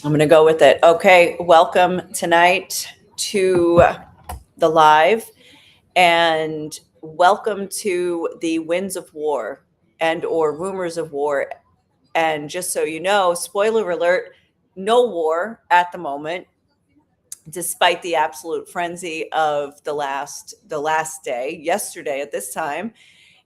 I'm going to go with it. Okay, welcome tonight to the live and welcome to the winds of war and or rumors of war. And just so you know, spoiler alert, no war at the moment, despite the absolute frenzy of the last day, yesterday at this time.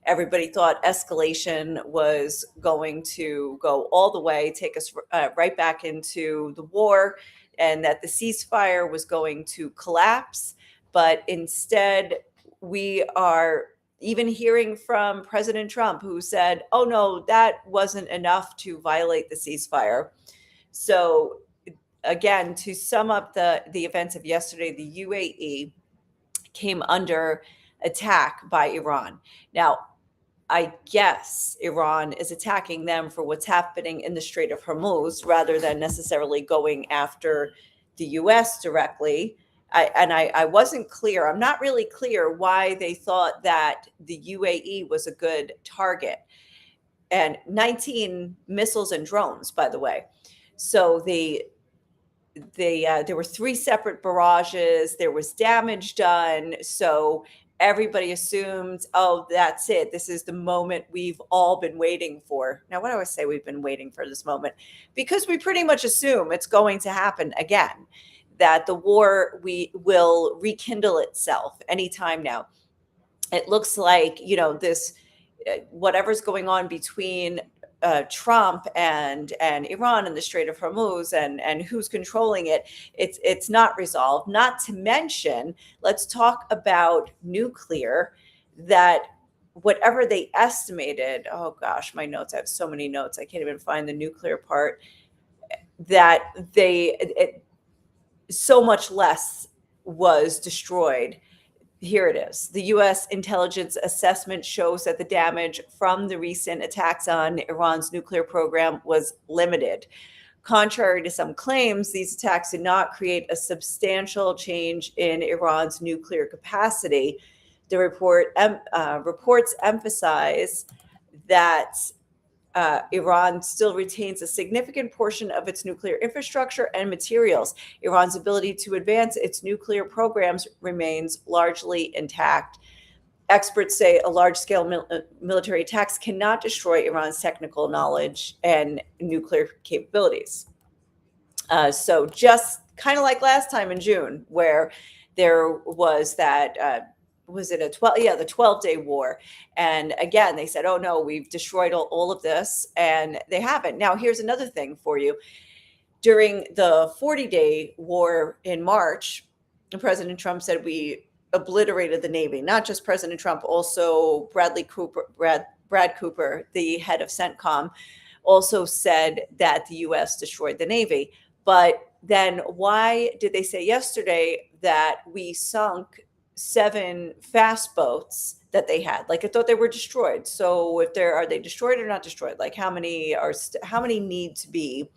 Everybody thought escalation was going to go all the way, take us right back into the war, and that the ceasefire was going to collapse. But instead, we are even hearing from President Trump, who said, oh, no, that wasn't enough to violate the ceasefire. So, again, to sum up the events of yesterday, the UAE came under attack by Iran. Now, I guess Iran is attacking them for what's happening in the Strait of Hormuz rather than necessarily going after the US directly. I wasn't clear. I'm not really clear why they thought that the UAE was a good target. And 19 missiles and drones, by the way. So there were three separate barrages. There was damage done. So everybody assumed, oh, that's it. This is the moment we've all been waiting for. Now, why do I say we've been waiting for this moment? Because we pretty much assume it's going to happen again, that the war will rekindle itself anytime now. It looks like, this whatever's going on between Trump and Iran and the Strait of Hormuz and who's controlling it, it's not resolved. Not to mention, let's talk about nuclear. That whatever they estimated, oh gosh, my notes. I have so many notes. I can't even find the nuclear part. That so much less was destroyed. Here it is. The U.S. intelligence assessment shows that the damage from the recent attacks on Iran's nuclear program was limited. Contrary to some claims, these attacks did not create a substantial change in Iran's nuclear capacity. The reports emphasize that Iran still retains a significant portion of its nuclear infrastructure and materials. Iran's ability to advance its nuclear programs remains largely intact. Experts say a large-scale military attacks cannot destroy Iran's technical knowledge and nuclear capabilities. So just kind of like last time in June, where there was that was it the 12-day war. And again, they said, oh no, we've destroyed all of this, and they haven't. Now, here's another thing for you. During the 40-day war in March, President Trump said we obliterated the Navy. Not just President Trump, also Brad Cooper, the head of CENTCOM, also said that the U.S. destroyed the Navy. But then why did they say yesterday that we sunk 7 fast boats that they had? Like, I thought they were destroyed. So if are they destroyed or not destroyed? Like, how many need to be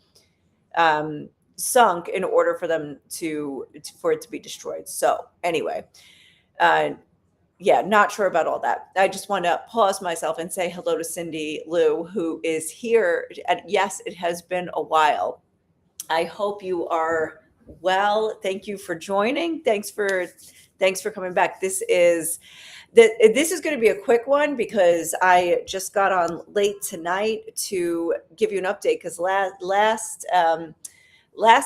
sunk in order for them for it to be destroyed? So anyway, not sure about all that. I just want to pause myself and say hello to Cindy Lou, who is here. And yes, it has been a while. I hope you are well. Thank you for joining. Thanks for coming back. This is going to be a quick one because I just got on late tonight to give you an update, because last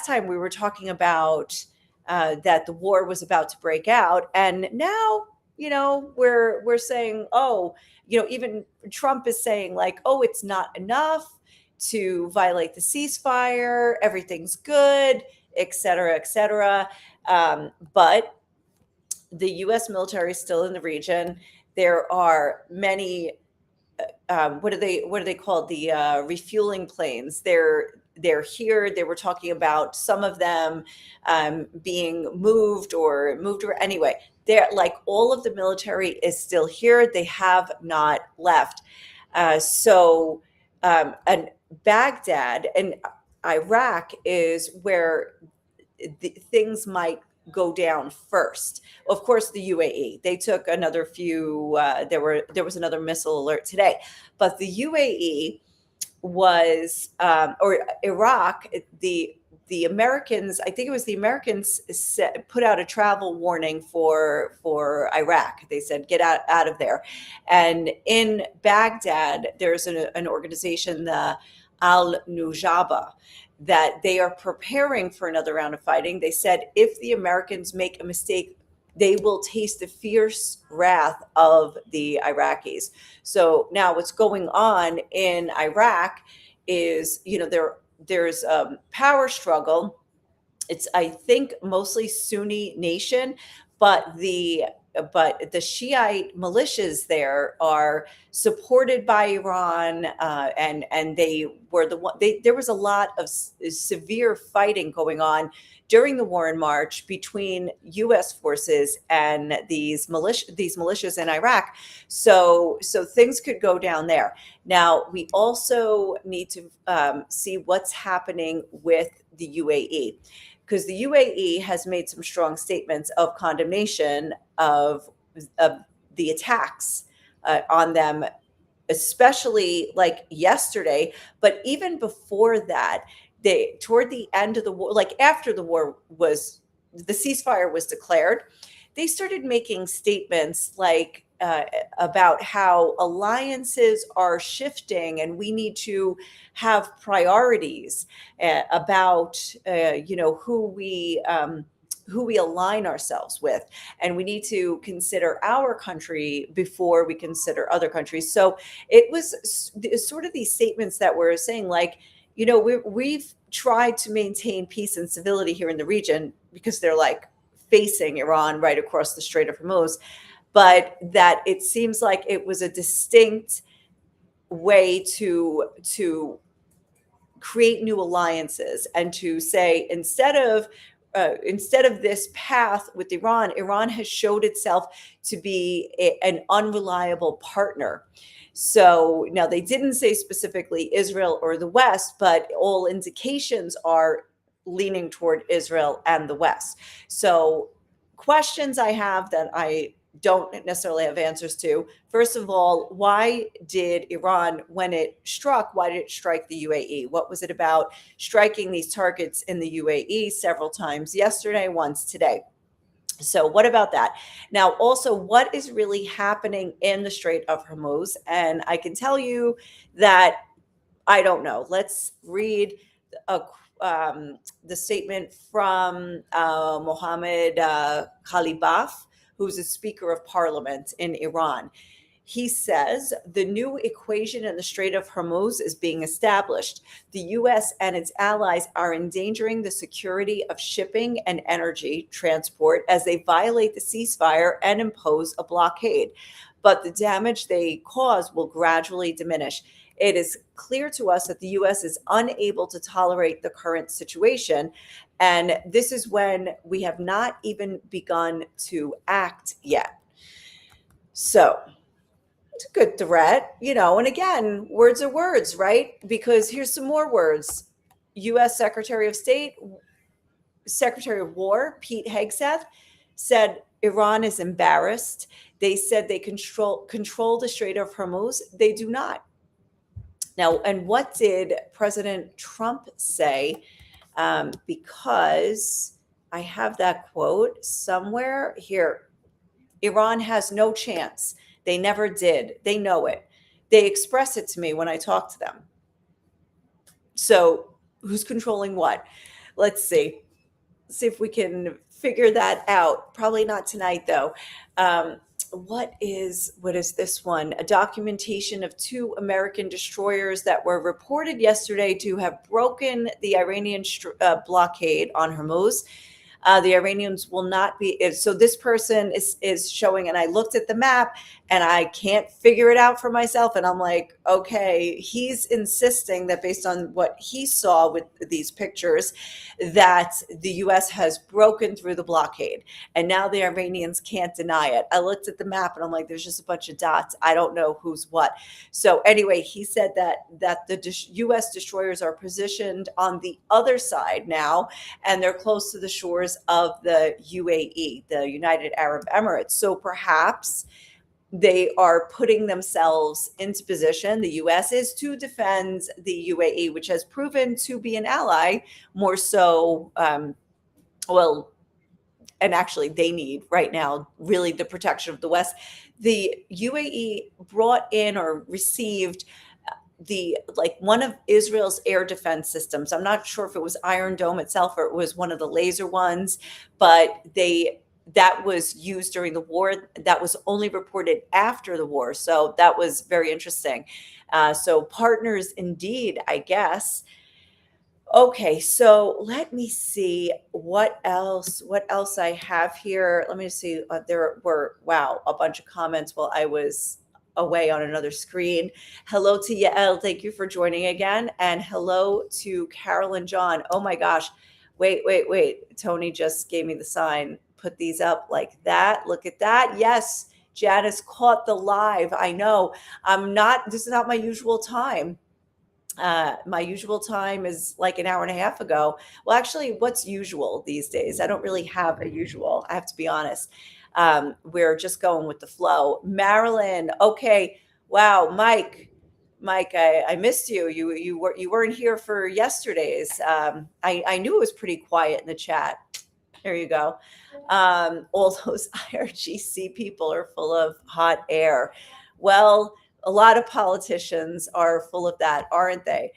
time we were talking about that the war was about to break out, and now we're saying, oh, even Trump is saying, like, oh, it's not enough to violate the ceasefire, everything's good, et cetera, et cetera. But the U.S. military is still in the region. There are many, what are they called? The refueling planes. They're here. They were talking about some of them being moved or anyway. They're like, all of the military is still here. They have not left. And Baghdad and Iraq is where things might go down first. Of course, the UAE, they took another few. There was another missile alert today, but the UAE was or Iraq. the Americans, I think it was the Americans, put out a travel warning for Iraq. They said, get out of there. And in Baghdad, there's an organization, the Al Nujaba, that they are preparing for another round of fighting. They said if the Americans make a mistake, they will taste the fierce wrath of the Iraqis. So now what's going on in Iraq is, there's a power struggle. It's, I think, mostly Sunni nation, but the Shiite militias there are supported by Iran, and they were the one. There was a lot of severe fighting going on during the war in March between U.S. forces and these militias in Iraq. So things could go down there. Now we also need to see what's happening with the UAE, because the UAE has made some strong statements of condemnation of the attacks on them, especially like yesterday. But even before that, toward the end of the war, like after the ceasefire was declared, they started making statements like about how alliances are shifting and we need to have priorities about who we align ourselves with, and we need to consider our country before we consider other countries. So it was sort of these statements that were saying, like, we've tried to maintain peace and civility here in the region because they're like facing Iran right across the Strait of Hormuz, but that it seems like it was a distinct way to create new alliances and to say, instead of this path with Iran has showed itself to be an unreliable partner. So now they didn't say specifically Israel or the West, but all indications are leaning toward Israel and the West. So questions I have that I don't necessarily have answers to. First of all, why did Iran, when it struck, why did it strike the UAE? What was it about striking these targets in the UAE several times yesterday, once today? So what about that? Now, also, what is really happening in the Strait of Hormuz? And I can tell you that I don't know. Let's read the statement from Mohammed Khalibaf, who's a Speaker of Parliament in Iran. He says the new equation in the Strait of Hormuz is being established. The U.S. and its allies are endangering the security of shipping and energy transport as they violate the ceasefire and impose a blockade. But the damage they cause will gradually diminish. It is clear to us that the U.S. is unable to tolerate the current situation. And this is when we have not even begun to act yet. So it's a good threat, and again, words are words, right? Because here's some more words. U.S. Secretary of State, Secretary of War, Pete Hegseth, said Iran is embarrassed. They said they control the Strait of Hormuz. They do not. Now, and what did President Trump say? Because I have that quote somewhere here. Iran has no chance. They never did. They know it. They express it to me when I talk to them. So who's controlling what? Let's see. See if we can figure that out. Probably not tonight, though. What is this one? A documentation of 2 American destroyers that were reported yesterday to have broken the Iranian blockade on Hormuz. The Iranians will not be. So this person is showing, and I looked at the map and I can't figure it out for myself. And I'm like, okay, he's insisting that based on what he saw with these pictures, that the U.S. has broken through the blockade. And now the Iranians can't deny it. I looked at the map and I'm like, there's just a bunch of dots. I don't know who's what. So anyway, he said that the U.S. destroyers are positioned on the other side now, and they're close to the shores of the UAE, the United Arab Emirates. So perhaps they are putting themselves into position, the US is, to defend the UAE, which has proven to be an ally more so. Well, and actually they need right now really the protection of the West. The UAE brought in or received the like one of Israel's air defense systems. I'm not sure if it was Iron Dome itself or it was one of the laser ones, but that was used during the war. That was only reported after the war. So that was very interesting. So partners indeed, I guess. Okay, so let me see what else I have here. Let me see. There were, wow, a bunch of comments while I was away on another screen. Hello to Yael. Thank you for joining again. And hello to Carol and John. Oh my gosh. Wait. Tony just gave me the sign. Put these up like that. Look at that. Yes, Janice caught the live. I know. This is not my usual time. My usual time is like an hour and a half ago. Well, actually, what's usual these days? I don't really have a usual. I have to be honest. We're just going with the flow. Marilyn, okay. Wow, Mike, I missed you. You weren't here for yesterday's. I knew it was pretty quiet in the chat. There you go. All those IRGC people are full of hot air. Well, a lot of politicians are full of that, aren't they?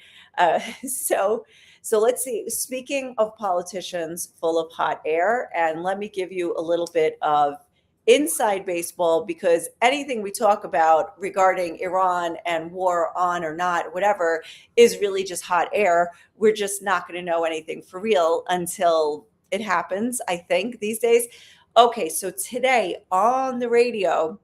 So let's see. Speaking of politicians full of hot air, and let me give you a little bit of inside baseball, because anything we talk about regarding Iran and war on or not, whatever, is really just hot air. We're just not going to know anything for real until it happens, I think, these days. Okay, so today on the radio,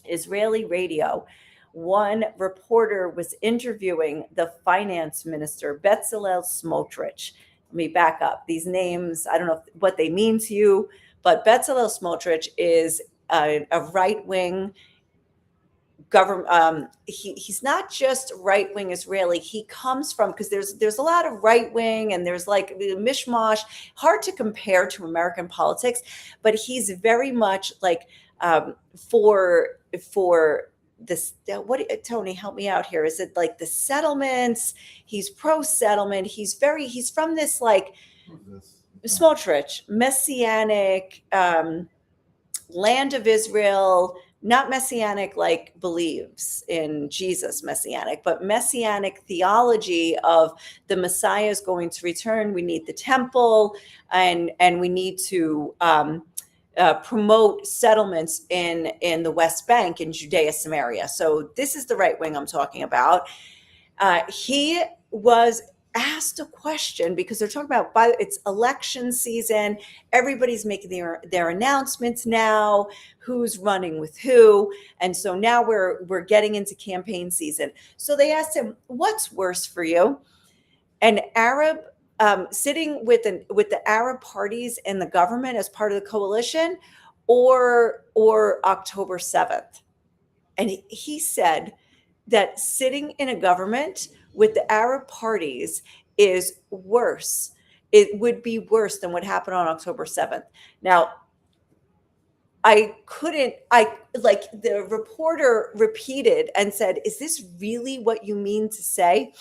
Israeli radio, one reporter was interviewing the finance minister, Bezalel Smotrich. Let me back up. These names, I don't know what they mean to you, but Bezalel Smotrich is a right-wing government. He's not just right-wing Israeli. He comes from, because there's a lot of right-wing and there's like the mishmash, hard to compare to American politics, but he's very much like for this. Tony, help me out here. Is it like the settlements? He's pro-settlement. He's from this like Smotrich, messianic land of Israel, not messianic like believes in Jesus messianic, but messianic theology of the Messiah is going to return. We need the temple, and we need to promote settlements in the West Bank, in Judea, Samaria. So this is the right wing I'm talking about. He was asked a question because they're talking about it's election season. Everybody's making their announcements now, who's running with who. And so now we're getting into campaign season. So they asked him, what's worse for you? An Arab sitting with the Arab parties in the government as part of the coalition, or October 7th? And he said that sitting in a government with the Arab parties is worse. It would be worse than what happened on October 7th. Now, the reporter repeated and said, is this really what you mean to say?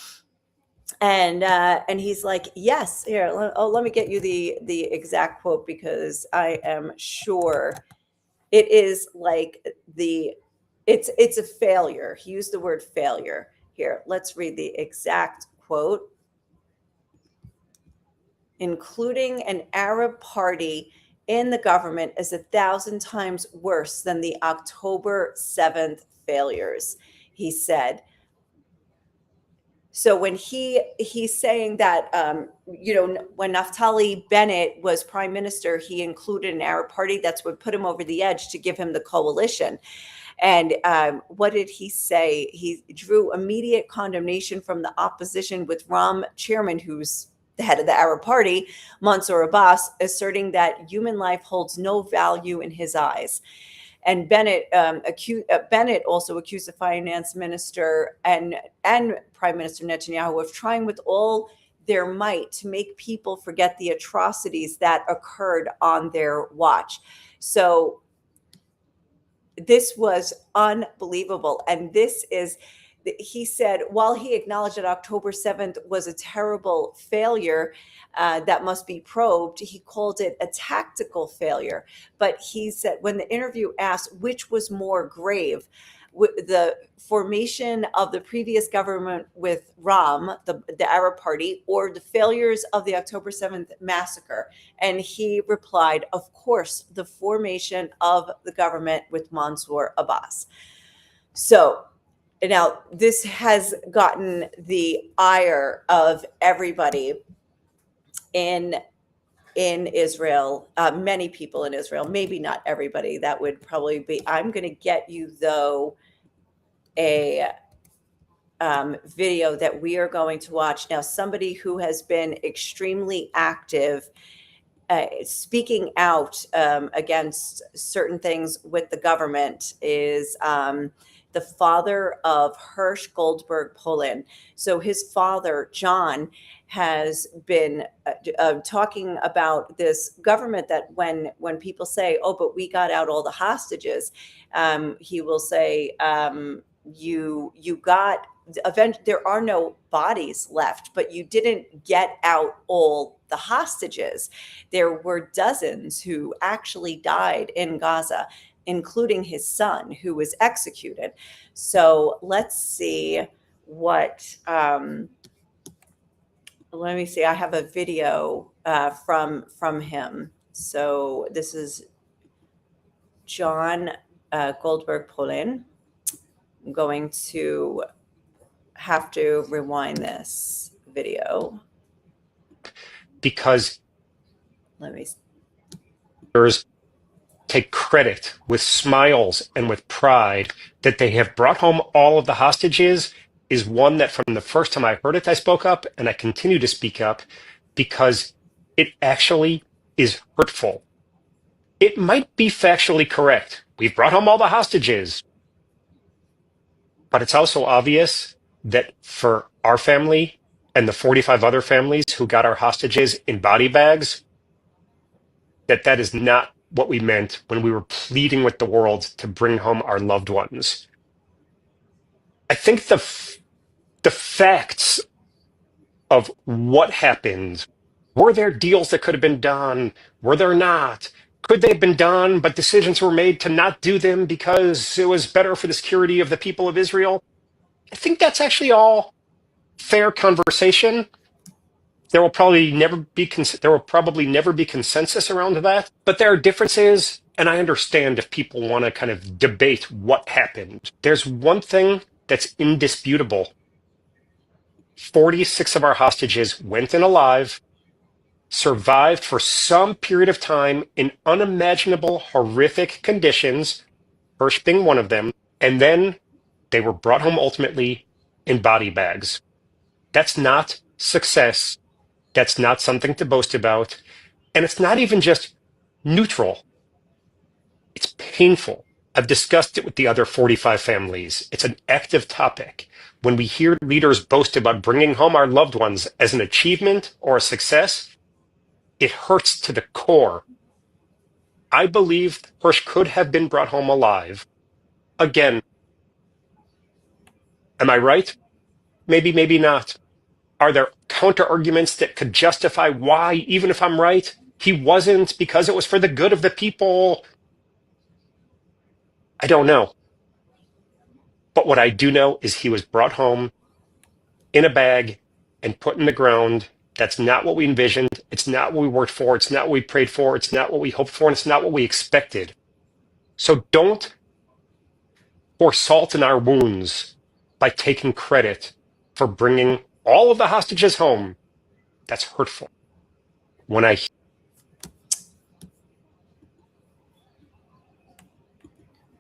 And he's like, yes. Here, let me get you the exact quote, because I am sure it is like it's a failure. He used the word failure. Here, let's read the exact quote. Including an Arab party in the government is 1,000 times worse than the October 7th failures, he said. So when he's saying that, when Naftali Bennett was prime minister, he included an Arab party. That's what put him over the edge to give him the coalition. And what did he say? He drew immediate condemnation from the opposition, with Ram chairman, who's the head of the Arab party, Mansour Abbas, asserting that human life holds no value in his eyes. And Bennett also accused the finance minister and Prime Minister Netanyahu of trying with all their might to make people forget the atrocities that occurred on their watch. So this was unbelievable. And this is, he said, while he acknowledged that October 7th was a terrible failure that must be probed, he called it a tactical failure. But he said, when the interview asked which was more grave, the formation of the previous government with Ram, the Arab Party, or the failures of the October 7th massacre? And he replied, of course, the formation of the government with Mansour Abbas. So now this has gotten the ire of everybody in Israel, many people in Israel, maybe not everybody. That would probably be, I'm going to get you though a video that we are going to watch now. Somebody who has been extremely active speaking out against certain things with the government is the father of Hirsch Goldberg Polin. So his father, John, has been talking about this government that when people say, oh, but we got out all the hostages, he will say, you got, there are no bodies left, but you didn't get out all the hostages. There were dozens who actually died in Gaza, including his son, who was executed. So let's see what, let me see. I have a video from him. So this is John Goldberg Polin. I'm going to have to rewind this video because let me take credit with smiles and with pride that they have brought home all of the hostages is one that from the first time I heard it, I spoke up, and I continue to speak up because it actually is hurtful. It might be factually correct. We've brought home all the hostages. But it's also obvious that for our family and the 45 other families who got our hostages in body bags, that is not what we meant when we were pleading with the world to bring home our loved ones. I think the facts of what happened, were there deals that could have been done? Were there not? Could they have been done, but decisions were made to not do them because it was better for the security of the people of Israel? I think that's actually all fair conversation. There will probably never be consensus around that, but there are differences, and I understand if people want to kind of debate what happened. There's one thing that's indisputable. 46 of our hostages went in alive, survived for some period of time in unimaginable, horrific conditions, Hirsch being one of them, and then they were brought home ultimately in body bags. That's not success. That's not something to boast about. And it's not even just neutral. It's painful. I've discussed it with the other 45 families. It's an active topic. When we hear leaders boast about bringing home our loved ones as an achievement or a success, it hurts to the core. I believe Hirsch could have been brought home alive. Again, am I right? Maybe, maybe not. Are there counter arguments that could justify why, even if I'm right, he wasn't because it was for the good of the people? I don't know. But what I do know is he was brought home in a bag and put in the ground. That's not what we envisioned. It's not what we worked for. It's not what we prayed for. It's not what we hoped for. And it's not what we expected. So don't pour salt in our wounds by taking credit for bringing all of the hostages home. That's hurtful. When I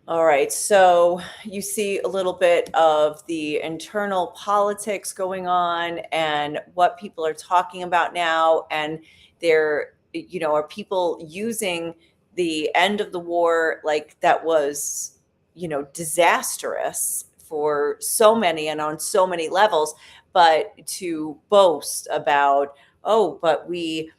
All right, so you see a little bit of the internal politics going on and what people are talking about now. And there, are people using the end of the war like that was, disastrous for so many and on so many levels, but to boast about, oh, but we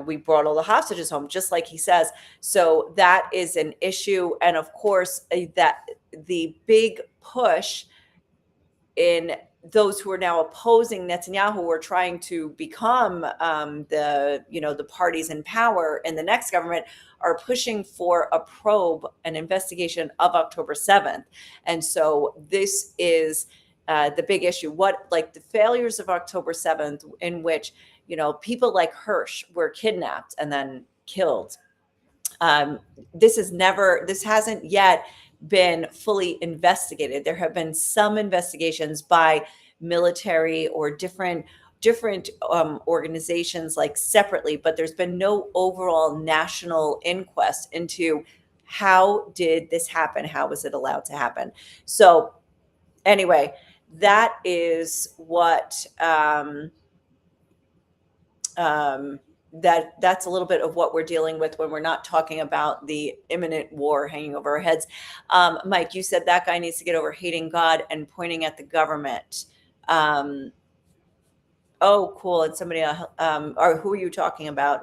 we brought all the hostages home, just like he says. So that is an issue. And of course, that the big push in those who are now opposing Netanyahu or trying to become the parties in power in the next government are pushing for a probe, an investigation of October 7th. And so this is the big issue. What, like the failures of October 7th, in which, people like Hirsch were kidnapped and then killed. This hasn't yet been fully investigated. There have been some investigations by military or different organizations, like separately, but there's been no overall national inquest into how did this happen? How was it allowed to happen? So anyway, that is what that's a little bit of what we're dealing with when we're not talking about the imminent war hanging over our heads. Mike, you said that guy needs to get over hating God and pointing at the government. Oh, cool. And somebody, or who are you talking about?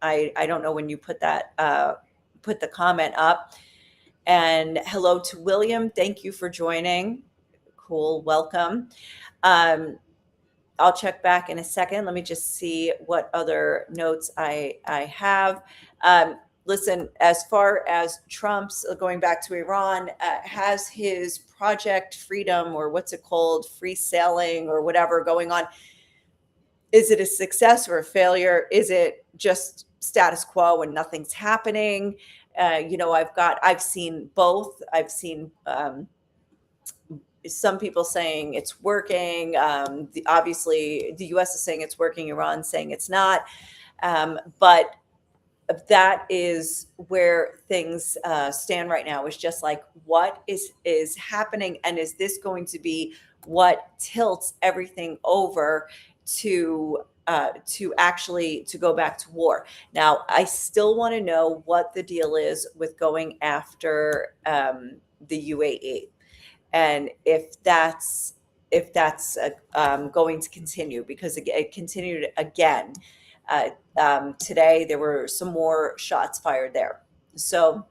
I don't know when you put the comment up. And hello to William. Thank you for joining. Cool. Welcome. I'll check back in a second. Let me just see what other notes I have. Listen, as far as Trump's, going back to Iran, has his Project Freedom, or what's it called, free sailing or whatever going on, is it a success or a failure? Is it just status quo and nothing's happening? I've seen both. I've seen some people saying it's working. Obviously, the U.S. is saying it's working. Iran saying it's not. But that is where things stand right now. Is just like, what is happening, and is this going to be what tilts everything over to actually to go back to war? Now, I still want to know what the deal is with going after the UAE. And if that's going to continue, because it continued again today. There were some more shots fired there. So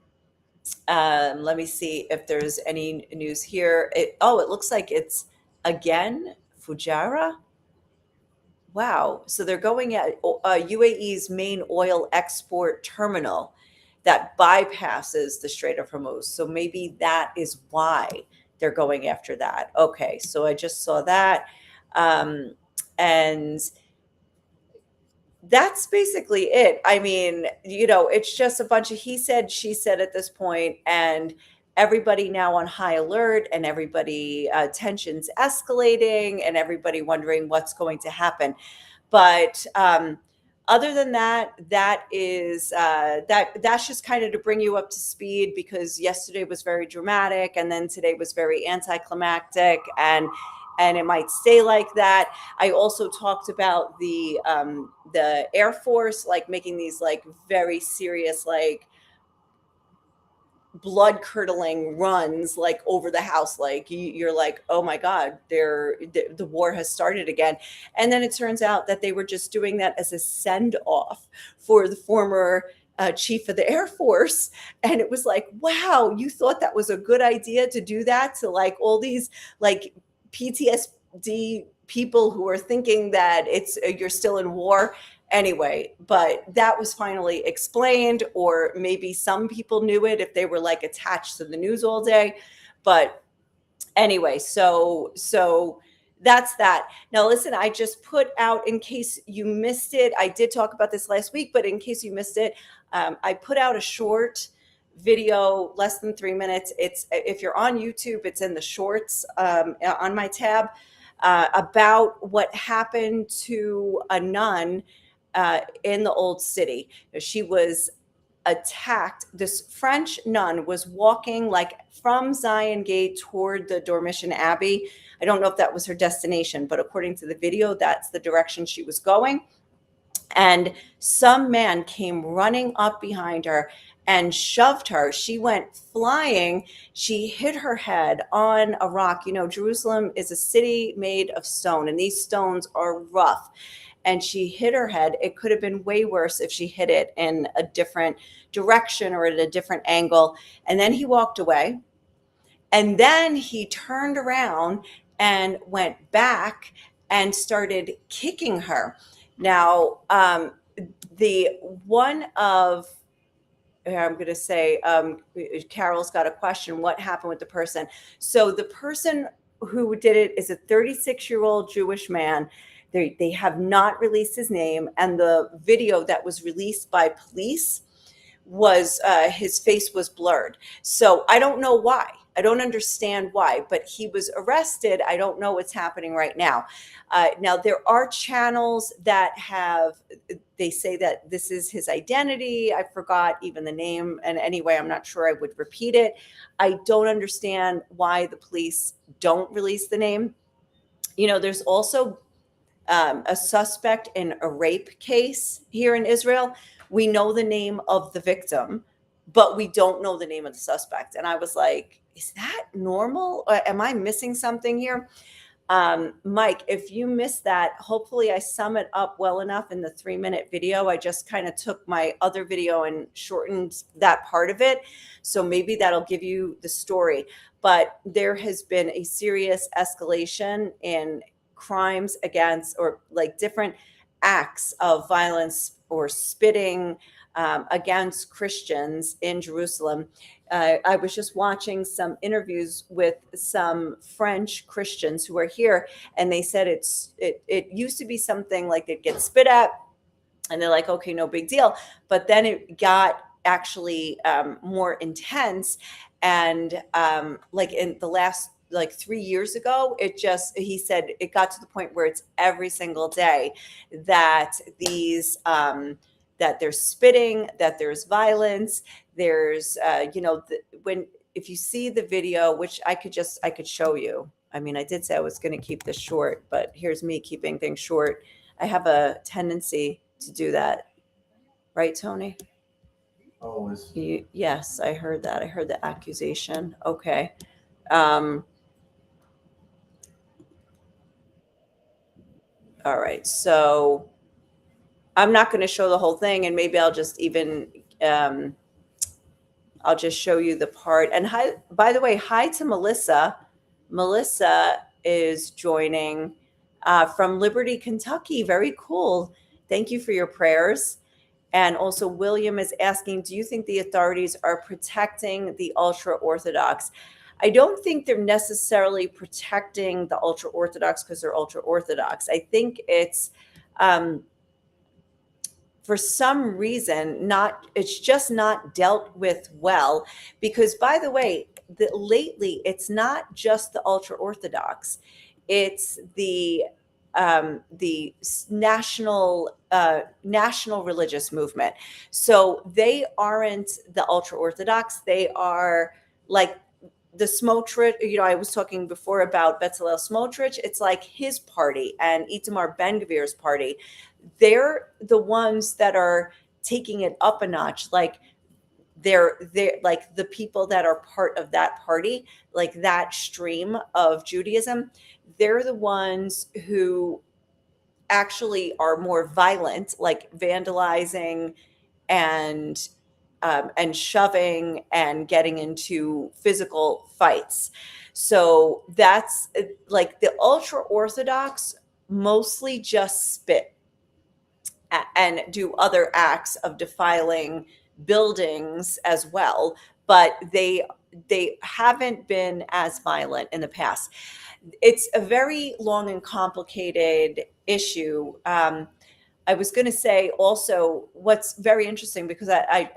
let me see if there's any news here. It looks like it's again Fujairah. Wow. So they're going at UAE's main oil export terminal that bypasses the Strait of Hormuz. So maybe that is why they're going after that. Okay, so I just saw that. And that's basically it. I mean, it's just a bunch of he said, she said at this point, and everybody now on high alert, and everybody tensions escalating, and everybody wondering what's going to happen. But other than that, that's just kind of to bring you up to speed, because yesterday was very dramatic, and then today was very anticlimactic, and it might stay like that. I also talked about the Air Force, like making these like very serious, like blood curdling runs, like over the house, like you're like, oh my God, the war has started again. And then it turns out that they were just doing that as a send off for the former chief of the Air Force. And it was like, wow, you thought that was a good idea to do that to like all these like PTSD people who are thinking that you're still in war. Anyway, but that was finally explained, or maybe some people knew it if they were like attached to the news all day. But anyway, so that's that. Now, listen, I just put out, in case you missed it, I did talk about this last week, but in case you missed it, I put out a short video, less than 3 minutes. If you're on YouTube, it's in the shorts on my tab, about what happened to a nun in the Old City. She was attacked. This French nun was walking like from Zion Gate toward the Dormition Abbey. I don't know if that was her destination, but according to the video, that's the direction she was going. And some man came running up behind her and shoved her. She went flying. She hit her head on a rock. You know, Jerusalem is a city made of stone, and these stones are rough. And she hit her head. It could have been way worse if she hit it in a different direction or at a different angle. And then he walked away. And then he turned around and went back and started kicking her. Now, the one of I'm going to say, Carol's got a question. What happened with the person? So the person who did it is a 36-year-old Jewish man. They have not released his name, and the video that was released by police was his face was blurred. So I don't know why. I don't understand why, but he was arrested. I don't know what's happening right now. Now, there are channels that they say that this is his identity. I forgot even the name. And anyway, I'm not sure I would repeat it. I don't understand why the police don't release the name. You know, there's also a suspect in a rape case here in Israel. We know the name of the victim, but we don't know the name of the suspect. And I was like, is that normal? Am I missing something here? Mike, if you missed that, hopefully I sum it up well enough in the 3-minute video. I just kind of took my other video and shortened that part of it. So maybe that'll give you the story. But there has been a serious escalation in crimes against, or like different acts of violence or spitting against Christians in Jerusalem. I was just watching some interviews with some French Christians who are here, and they said it used to be something like they'd get spit at, and they're like, okay, no big deal. But then it got actually more intense, and like in the last 3 years ago, he said it got to the point where it's every single day that these that there's spitting, that there's violence, there's if you see the video, which I could show you. I mean, I did say I was going to keep this short, but here's me keeping things short. I have a tendency to do that, right, Tony? Always. Yes, I heard that. I heard the accusation. Okay. All right, so I'm not going to show the whole thing, and maybe I'll just I'll just show you the part. And hi, by the way, hi to Melissa. Melissa is joining from Liberty, Kentucky. Very cool. Thank you for your prayers. And also William is asking, do you think the authorities are protecting the ultra-Orthodox? I don't think they're necessarily protecting the ultra-Orthodox because they're ultra-Orthodox. I think it's for some reason it's just not dealt with well, because by the way, lately it's not just the ultra-Orthodox, it's the national religious movement. So they aren't the ultra-Orthodox. They are like the Smotrich. I was talking before about Bezalel Smotrich. It's like his party and Itamar Ben-Gvir's party. They're the ones that are taking it up a notch. Like they're like the people that are part of that party, like that stream of Judaism. They're the ones who actually are more violent, like vandalizing and shoving and getting into physical fights. So that's like the ultra Orthodox mostly just spit and do other acts of defiling buildings as well, but they haven't been as violent in the past. It's a very long and complicated issue. I was going to say also what's very interesting, because I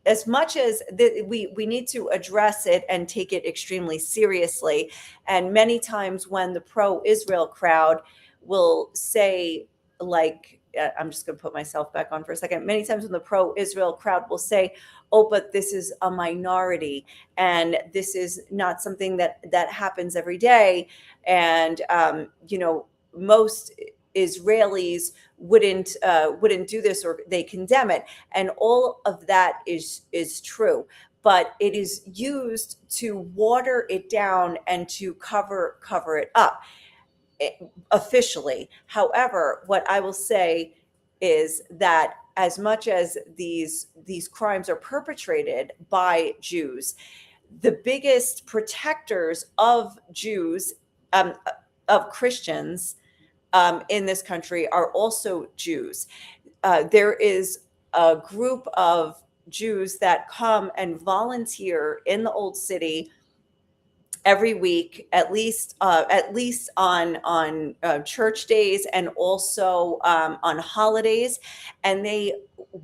as much as we need to address it and take it extremely seriously, and many times when the pro-Israel crowd will say, like, I'm just going to put myself back on for a second. Many times when the pro-Israel crowd will say, oh, but this is a minority and this is not something that happens every day. And, most Israelis wouldn't do this, or they condemn it, and all of that is true. But it is used to water it down and to cover it up officially. However, what I will say is that as much as these crimes are perpetrated by Jews, the biggest protectors of Jews, of Christians, in this country are also Jews. There is a group of Jews that come and volunteer in the Old City every week, at least on church days, and also on holidays, and they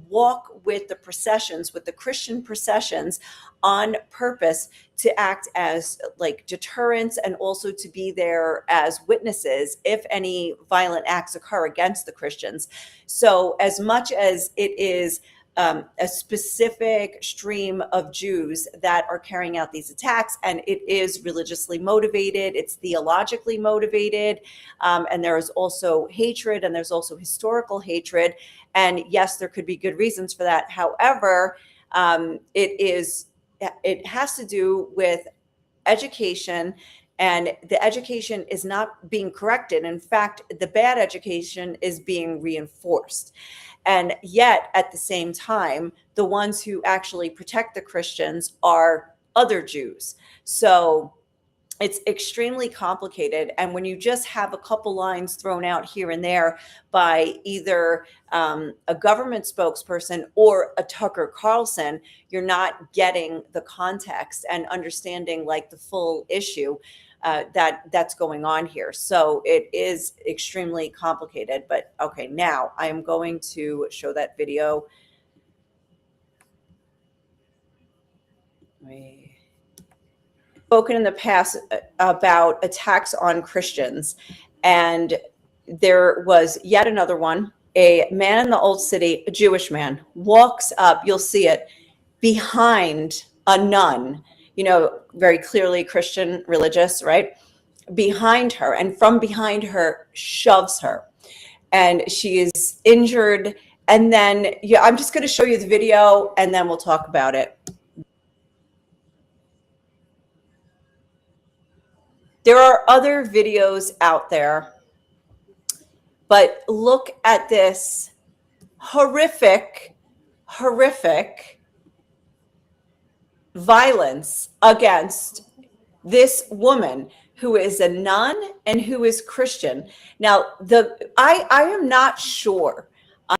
walk with the processions, with the Christian processions, on purpose to act as like deterrents, and also to be there as witnesses if any violent acts occur against the Christians. So as much as it is a specific stream of Jews that are carrying out these attacks, and it is religiously motivated, it's theologically motivated, and there is also hatred, and there's also historical hatred, and yes, there could be good reasons for that. However, it has to do with education, and the education is not being corrected. In fact, the bad education is being reinforced. And yet, at the same time, the ones who actually protect the Christians are other Jews. So it's extremely complicated. And when you just have a couple lines thrown out here and there by either a government spokesperson or a Tucker Carlson, you're not getting the context and understanding like the full issue that's going on here. So it is extremely complicated. But okay, now I am going to show that video. Spoken in the past about attacks on Christians, and there was yet another one. A man in the Old City, a Jewish man, walks up, you'll see it, behind a nun, very clearly Christian, religious, right? Behind her, and from behind her shoves her, and she is injured. And then I'm just going to show you the video, and then we'll talk about it. There are other videos out there, but look at this horrific violence against this woman who is a nun and who is Christian. Now, I am not sure.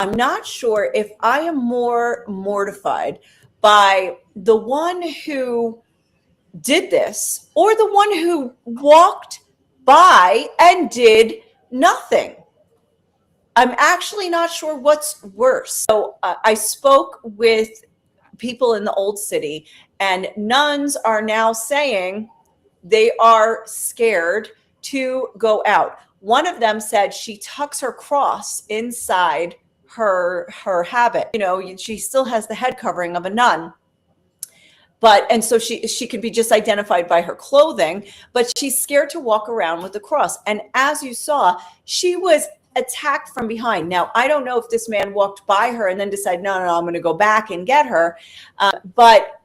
I'm not sure if I am more mortified by the one who did this or the one who walked by and did nothing. I'm actually not sure what's worse. So I spoke with people in the Old City, and nuns are now saying they are scared to go out. One of them said she tucks her cross inside her habit. She still has the head covering of a nun. And so she could be just identified by her clothing, but she's scared to walk around with the cross. And as you saw, she was attacked from behind. Now, I don't know if this man walked by her and then decided, no, I'm going to go back and get her. But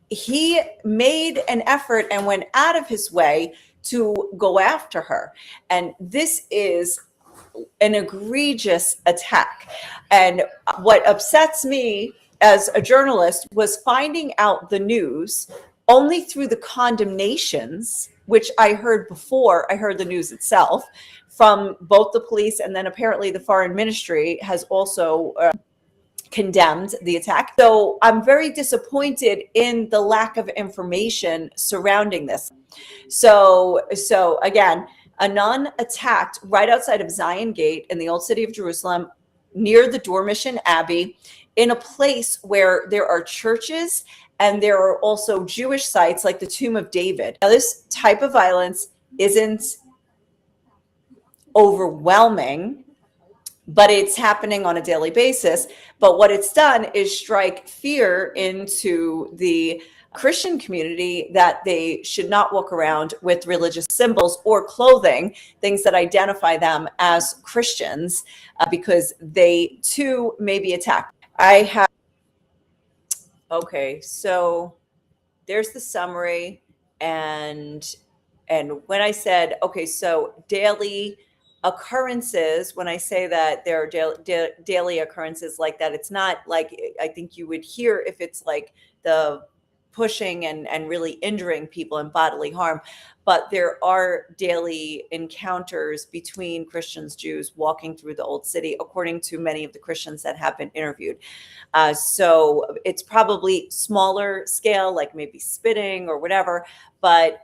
he made an effort and went out of his way to go after her. And this is an egregious attack. And what upsets me as a journalist was finding out the news only through the condemnations, which I heard before I heard the news itself, from both the police, and then apparently the foreign ministry has also condemned the attack. So I'm very disappointed in the lack of information surrounding this. So again, a nun attacked right outside of Zion Gate in the Old City of Jerusalem, near the Dormition Abbey, in a place where there are churches and there are also Jewish sites like the Tomb of David. Now, this type of violence isn't overwhelming, but it's happening on a daily basis. But what it's done is strike fear into the Christian community that they should not walk around with religious symbols or clothing, things that identify them as Christians, because they too may be attacked. Okay, so there's the summary, and when I said, okay, so daily occurrences, when I say that there are daily occurrences like that, it's not like I think you would hear if it's like the pushing and really injuring people and bodily harm, but there are daily encounters between Christians, Jews walking through the old city, according to many of the Christians that have been interviewed. So it's probably smaller scale, like maybe spitting or whatever, but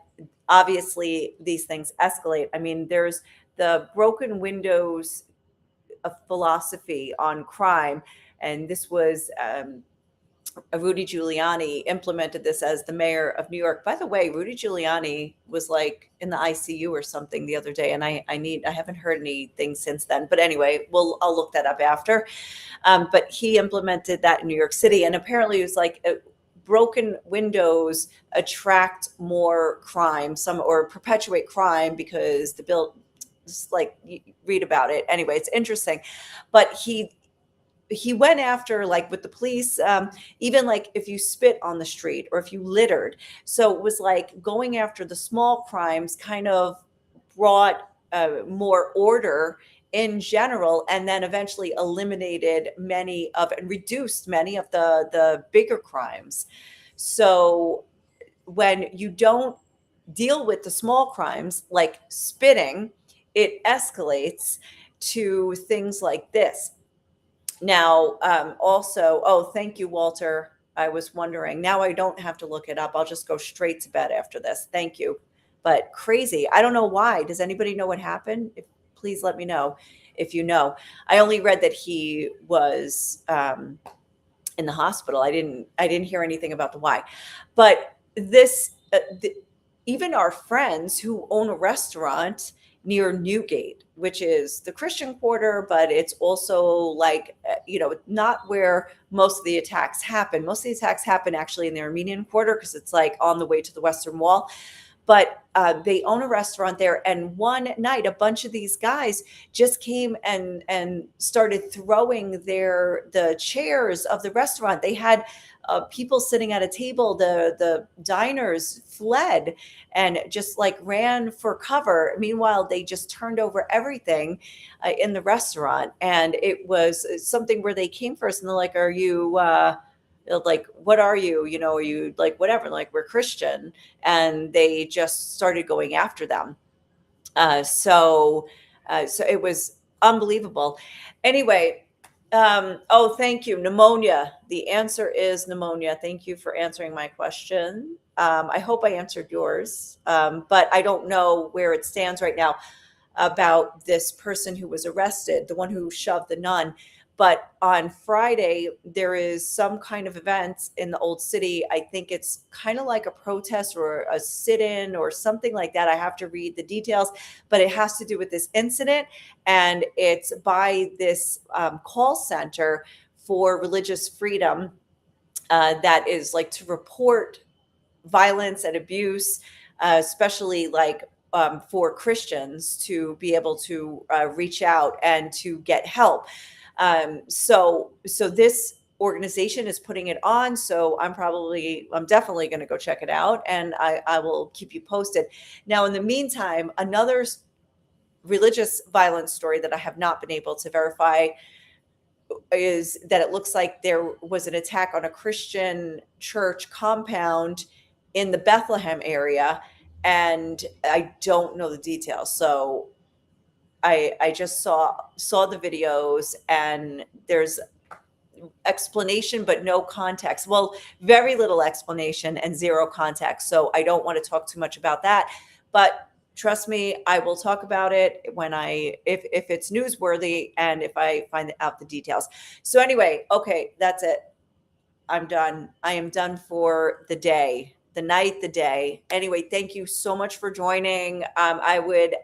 obviously these things escalate. I mean, there's the broken windows of philosophy on crime, and this was Rudy Giuliani implemented this as the mayor of New York. By the way, Rudy Giuliani was like in the ICU or something the other day, and I haven't heard anything since then. But anyway, I'll look that up after. But he implemented that in New York City, and apparently it was like broken windows attract more crime, or perpetuate crime because the bill. Just like you read about it. Anyway, it's interesting, but he went after, like with the police, even like if you spit on the street or if you littered. So it was like going after the small crimes kind of brought more order in general, and then eventually eliminated and reduced many of the bigger crimes. So when you don't deal with the small crimes like spitting, it escalates to things like this. Now, also, oh, thank you, Walter. I was wondering. Now I don't have to look it up. I'll just go straight to bed after this. Thank you. But crazy. I don't know why. Does anybody know what happened? Please let me know if you know. I only read that he was in the hospital. I didn't hear anything about the why. But this, even our friends who own a restaurant near Newgate, which is the Christian quarter, but it's also like, not where most of the attacks happen. Most of the attacks happen actually in the Armenian quarter because it's like on the way to the Western Wall. But they own a restaurant there. And one night, a bunch of these guys just came and started throwing the chairs of the restaurant. They had people sitting at a table. The diners fled and just like ran for cover. Meanwhile, they just turned over everything in the restaurant. And it was something where they came first and they're like, are you... like, what are you? Are you like whatever? Like, we're Christian, and they just started going after them. So it was unbelievable. Anyway, oh, thank you, pneumonia. The answer is pneumonia. Thank you for answering my question. I hope I answered yours, but I don't know where it stands right now about this person who was arrested, the one who shoved the nun. But on Friday, there is some kind of event in the old city. I think it's kind of like a protest or a sit-in or something like that. I have to read the details, but it has to do with this incident. And it's by this call center for religious freedom that is like to report violence and abuse, especially like for Christians to be able to reach out and to get help. So this organization is putting it on. So I'm definitely going to go check it out, and I will keep you posted. Now, in the meantime, another religious violence story that I have not been able to verify is that it looks like there was an attack on a Christian church compound in the Bethlehem area. And I don't know the details. So I just saw the videos, and there's explanation, but no context. Well, very little explanation and zero context. So I don't want to talk too much about that, but trust me, I will talk about it if it's newsworthy and if I find out the details. So anyway, okay, that's it. I'm done. I am done for the day, the night, the day. Anyway, thank you so much for joining. I would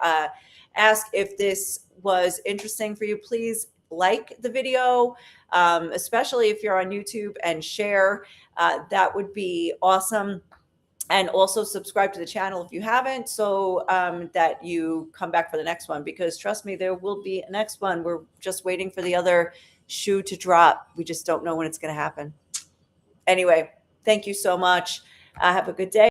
ask if this was interesting for you, please like the video, especially if you're on YouTube, and share. That would be awesome. And also subscribe to the channel if you haven't, so that you come back for the next one, because trust me, there will be a next one. We're just waiting for the other shoe to drop. We just don't know when it's going to happen. Anyway, thank you so much. Have a good day.